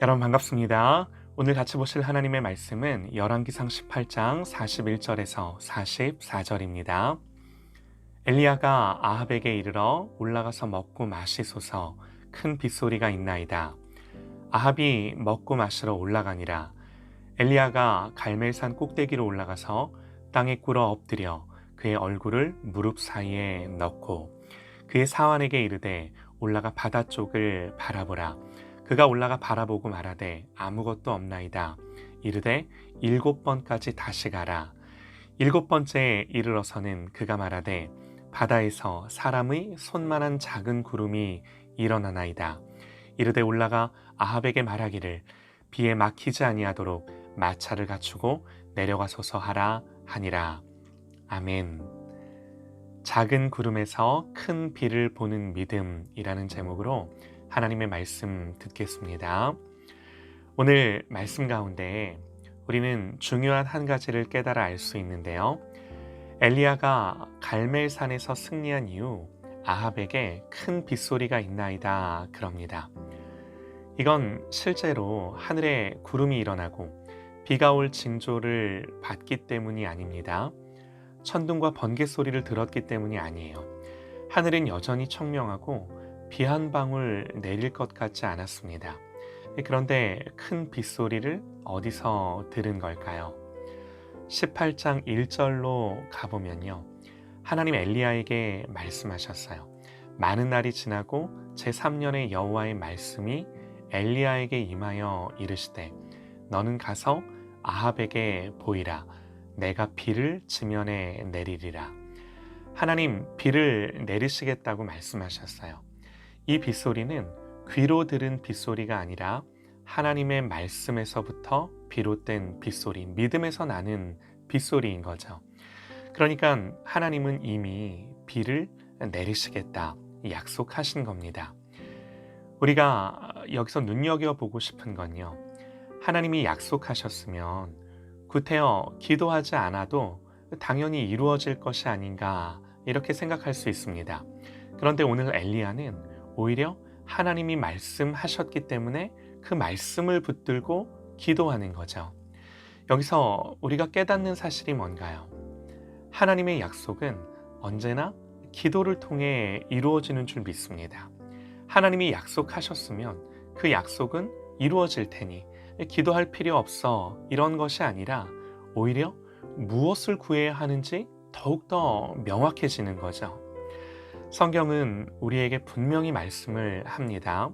여러분 반갑습니다. 오늘 같이 보실 하나님의 말씀은 열왕기상 18장 41절에서 44절입니다. 엘리야가 아합에게 이르러 올라가서 먹고 마시소서 큰 빗소리가 있나이다. 아합이 먹고 마시러 올라가니라. 엘리야가 갈멜산 꼭대기로 올라가서 땅에 꿇어 엎드려 그의 얼굴을 무릎 사이에 넣고 그의 사환에게 이르되 올라가 바다 쪽을 바라보라. 그가 올라가 바라보고 말하되 아무것도 없나이다. 이르되 7번까지 다시 가라. 7번째에 이르러서는 그가 말하되 바다에서 사람의 손만한 작은 구름이 일어나나이다. 이르되 올라가 아합에게 말하기를 비에 막히지 아니하도록 마차를 갖추고 내려가소서 하라 하니라. 아멘. 작은 구름에서 큰 비를 보는 믿음이라는 제목으로 하나님의 말씀 듣겠습니다. 오늘 말씀 가운데 우리는 중요한 한 가지를 깨달아 알 수 있는데요. 엘리야가 갈멜산에서 승리한 이후 아합에게 큰 빗소리가 있나이다 그럽니다. 이건 실제로 하늘에 구름이 일어나고 비가 올 징조를 받기 때문이 아닙니다. 천둥과 번개 소리를 들었기 때문이 아니에요. 하늘은 여전히 청명하고 비 한 방울 내릴 것 같지 않았습니다. 그런데 큰 빗소리를 어디서 들은 걸까요? 18장 1절로 가보면요. 하나님 엘리야에게 말씀하셨어요. 많은 날이 지나고 제3년의 여호와의 말씀이 엘리야에게 임하여 이르시되 너는 가서 아합에게 보이라. 내가 비를 지면에 내리리라. 하나님 비를 내리시겠다고 말씀하셨어요. 이 빗소리는 귀로 들은 빗소리가 아니라 하나님의 말씀에서부터 비롯된 빗소리, 믿음에서 나는 빗소리인 거죠. 그러니까 하나님은 이미 비를 내리시겠다 약속하신 겁니다. 우리가 여기서 눈여겨보고 싶은 건요. 하나님이 약속하셨으면 구태여 기도하지 않아도 당연히 이루어질 것이 아닌가 이렇게 생각할 수 있습니다. 그런데 오늘 엘리야는 오히려 하나님이 말씀하셨기 때문에 그 말씀을 붙들고 기도하는 거죠. 여기서 우리가 깨닫는 사실이 뭔가요? 하나님의 약속은 언제나 기도를 통해 이루어지는 줄 믿습니다. 하나님이 약속하셨으면 그 약속은 이루어질 테니 기도할 필요 없어 이런 것이 아니라 오히려 무엇을 구해야 하는지 더욱더 명확해지는 거죠. 성경은 우리에게 분명히 말씀을 합니다.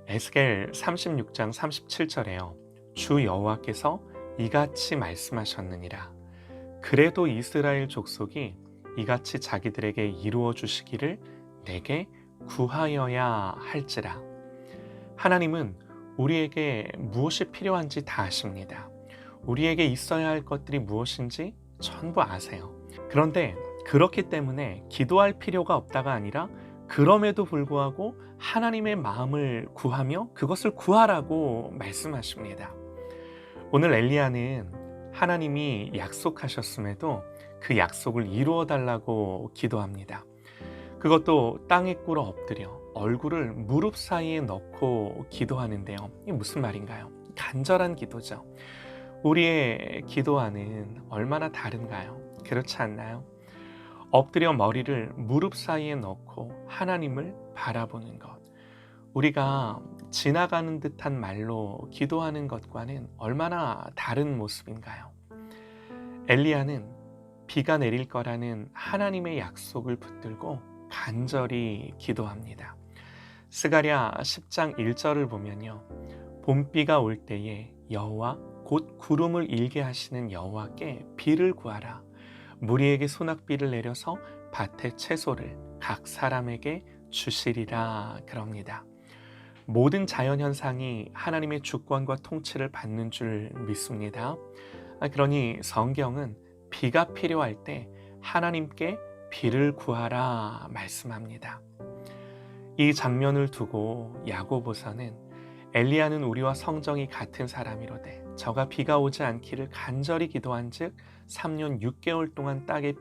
에스겔 36장 37절에요. 주 여호와께서 이같이 말씀하셨느니라. 그래도 이스라엘 족속이 이같이 자기들에게 이루어 주시기를 내게 구하여야 할지라. 하나님은 우리에게 무엇이 필요한지 다 아십니다. 우리에게 있어야 할 것들이 무엇인지 전부 아세요. 그런데 그렇기 때문에 기도할 필요가 없다가 아니라 그럼에도 불구하고 하나님의 마음을 구하며 그것을 구하라고 말씀하십니다. 오늘 엘리야는 하나님이 약속하셨음에도 그 약속을 이루어 달라고 기도합니다. 그것도 땅에 꿇어 엎드려 얼굴을 무릎 사이에 넣고 기도하는데요. 이게 무슨 말인가요? 간절한 기도죠. 우리의 기도와는 얼마나 다른가요? 그렇지 않나요? 엎드려 머리를 무릎 사이에 넣고 하나님을 바라보는 것. 우리가 지나가는 듯한 말로 기도하는 것과는 얼마나 다른 모습인가요? 엘리야는 비가 내릴 거라는 하나님의 약속을 붙들고 간절히 기도합니다. 스가랴 10장 1절을 보면요. 봄비가 올 때에 여호와 곧 구름을 일게 하시는 여호와께 비를 구하라. 무리에게 소낙비를 내려서 밭의 채소를 각 사람에게 주시리라 그럽니다. 모든 자연현상이 하나님의 주권과 통치를 받는 줄 믿습니다. 그러니 성경은 비가 필요할 때 하나님께 비를 구하라 말씀합니다. 이 장면을 두고 야고보서는 엘리야는 우리와 성정이 같은 사람이로되 저가 비가 오지 않기를 간절히 기도한즉 3년 6개월 동안 땅에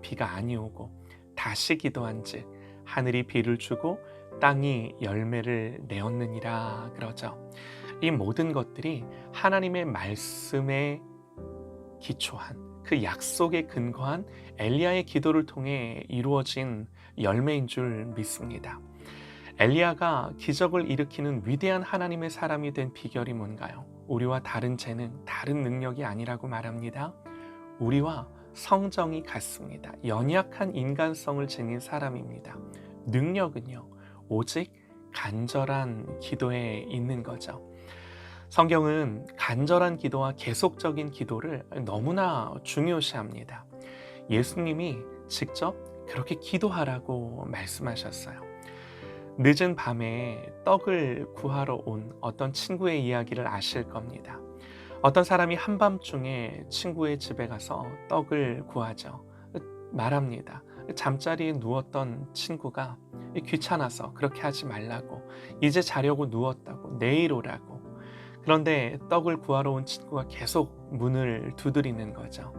비가 아니오고 다시 기도한즉 하늘이 비를 주고 땅이 열매를 내었느니라 그러죠. 이 모든 것들이 하나님의 말씀에 기초한 그 약속에 근거한 엘리야의 기도를 통해 이루어진 열매인 줄 믿습니다. 엘리야가 기적을 일으키는 위대한 하나님의 사람이 된 비결이 뭔가요? 우리와 다른 재능, 다른 능력이 아니라고 말합니다. 우리와 성정이 같습니다. 연약한 인간성을 지닌 사람입니다. 능력은요, 오직 간절한 기도에 있는 거죠. 성경은 간절한 기도와 계속적인 기도를 너무나 중요시합니다. 예수님이 직접 그렇게 기도하라고 말씀하셨어요. 늦은 밤에 떡을 구하러 온 어떤 친구의 이야기를 아실 겁니다. 어떤 사람이 한밤중에 친구의 집에 가서 떡을 구하죠. 말합니다. 잠자리에 누웠던 친구가 귀찮아서 그렇게 하지 말라고, 이제 자려고 누웠다고, 내일 오라고. 그런데 떡을 구하러 온 친구가 계속 문을 두드리는 거죠.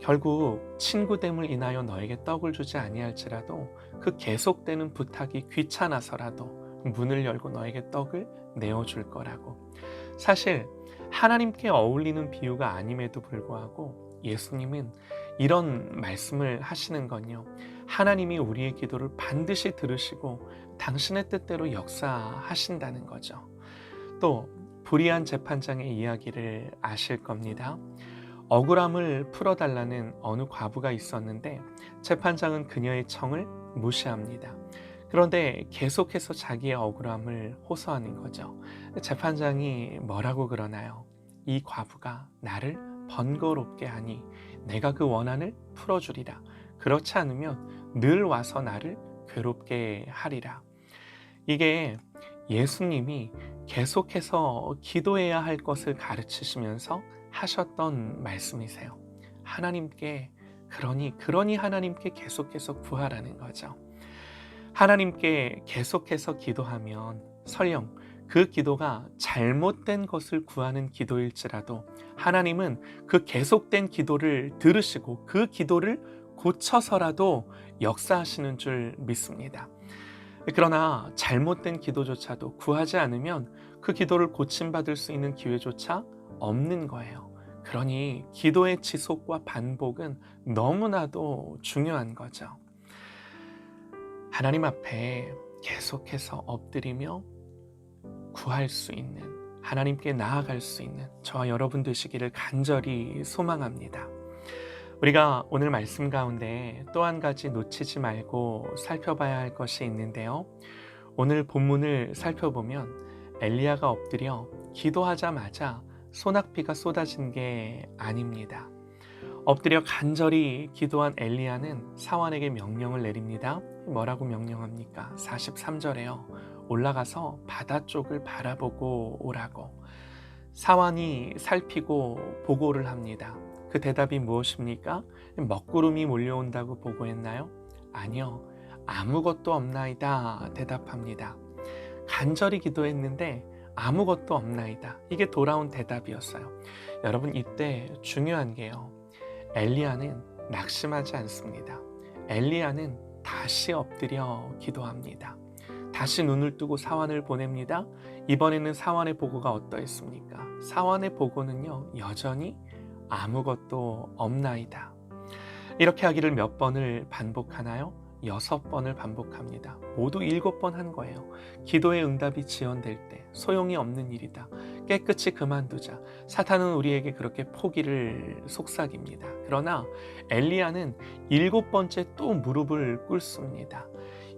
결국 친구됨을 인하여 너에게 떡을 주지 아니할지라도 그 계속되는 부탁이 귀찮아서라도 문을 열고 너에게 떡을 내어줄 거라고. 사실 하나님께 어울리는 비유가 아님에도 불구하고 예수님은 이런 말씀을 하시는 건요, 하나님이 우리의 기도를 반드시 들으시고 당신의 뜻대로 역사하신다는 거죠. 또 불의한 재판장의 이야기를 아실 겁니다. 억울함을 풀어달라는 어느 과부가 있었는데 재판장은 그녀의 청을 무시합니다. 그런데 계속해서 자기의 억울함을 호소하는 거죠. 재판장이 뭐라고 그러나요? 이 과부가 나를 번거롭게 하니 내가 그 원한을 풀어주리라. 그렇지 않으면 늘 와서 나를 괴롭게 하리라. 이게 예수님이 계속해서 기도해야 할 것을 가르치시면서 하셨던 말씀이세요. 하나님께 그러니 하나님께 계속해서 구하라는 거죠. 하나님께 계속해서 기도하면 설령 그 기도가 잘못된 것을 구하는 기도일지라도 하나님은 그 계속된 기도를 들으시고 그 기도를 고쳐서라도 역사하시는 줄 믿습니다. 그러나 잘못된 기도조차도 구하지 않으면 그 기도를 고침받을 수 있는 기회조차 없는 거예요. 그러니 기도의 지속과 반복은 너무나도 중요한 거죠. 하나님 앞에 계속해서 엎드리며 구할 수 있는, 하나님께 나아갈 수 있는 저와 여러분 되시기를 간절히 소망합니다. 우리가 오늘 말씀 가운데 또 한 가지 놓치지 말고 살펴봐야 할 것이 있는데요. 오늘 본문을 살펴보면 엘리야가 엎드려 기도하자마자 소낙비가 쏟아진 게 아닙니다. 엎드려 간절히 기도한 엘리야는 사환에게 명령을 내립니다. 뭐라고 명령합니까? 43절에요. 올라가서 바다 쪽을 바라보고 오라고. 사환이 살피고 보고를 합니다. 그 대답이 무엇입니까? 먹구름이 몰려온다고 보고했나요? 아니요, 아무것도 없나이다 대답합니다. 간절히 기도했는데 아무것도 없나이다. 이게 돌아온 대답이었어요. 여러분, 이때 중요한 게요, 엘리야는 낙심하지 않습니다. 엘리야는 다시 엎드려 기도합니다. 다시 눈을 뜨고 사환을 보냅니다. 이번에는 사환의 보고가 어떠했습니까? 사환의 보고는요, 여전히 아무것도 없나이다. 이렇게 하기를 몇 번을 반복하나요? 6번을 반복합니다. 모두 7번 한 거예요. 기도의 응답이 지연될 때 소용이 없는 일이다. 깨끗이 그만두자. 사탄은 우리에게 그렇게 포기를 속삭입니다. 그러나 엘리야는 7번째 또 무릎을 꿇습니다.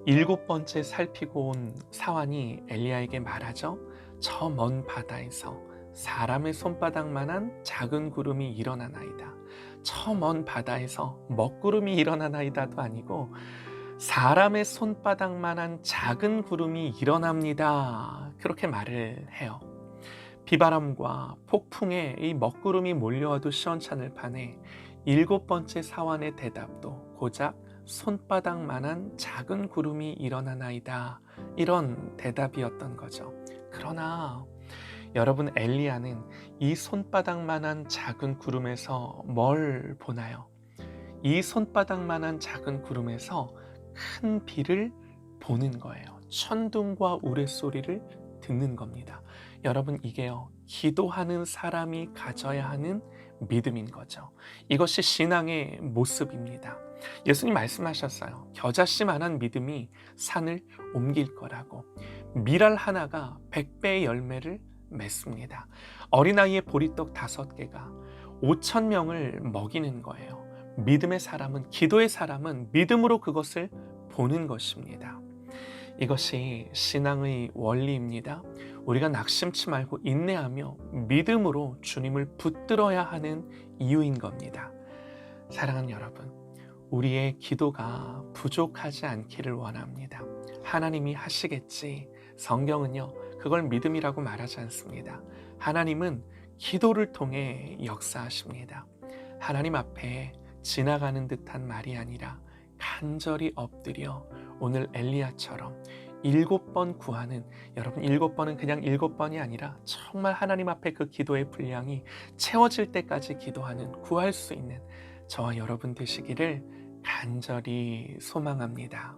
7번째 살피고 온 사환이 엘리야에게 말하죠. 저 먼 바다에서 사람의 손바닥만한 작은 구름이 일어나나이다. 저 먼 바다에서 먹구름이 일어나나이다도 아니고 사람의 손바닥만한 작은 구름이 일어납니다. 그렇게 말을 해요. 비바람과 폭풍에 이 먹구름이 몰려와도 시원찮을 판에 7번째 사환의 대답도 고작 손바닥만한 작은 구름이 일어나나이다. 이런 대답이었던 거죠. 그러나 여러분, 엘리야는 이 손바닥만한 작은 구름에서 뭘 보나요? 이 손바닥만한 작은 구름에서 큰 비를 보는 거예요. 천둥과 우레소리를 듣는 겁니다. 여러분, 이게요, 기도하는 사람이 가져야 하는 믿음인 거죠. 이것이 신앙의 모습입니다. 예수님 말씀하셨어요. 겨자씨만한 믿음이 산을 옮길 거라고. 밀알 하나가 100배의 열매를 맺습니다. 어린아이의 보리떡 5개가 5천 명을 먹이는 거예요. 믿음의 사람은, 기도의 사람은 믿음으로 그것을 보는 것입니다. 이것이 신앙의 원리입니다. 우리가 낙심치 말고 인내하며 믿음으로 주님을 붙들어야 하는 이유인 겁니다. 사랑하는 여러분, 우리의 기도가 부족하지 않기를 원합니다. 하나님이 하시겠지. 성경은요, 그걸 믿음이라고 말하지 않습니다. 하나님은 기도를 통해 역사하십니다. 하나님 앞에 지나가는 듯한 말이 아니라 간절히 엎드려 오늘 엘리야처럼 7번 구하는, 여러분 7번은 그냥 7번이 아니라 정말 하나님 앞에 그 기도의 분량이 채워질 때까지 기도하는, 구할 수 있는 저와 여러분 되시기를 간절히 소망합니다.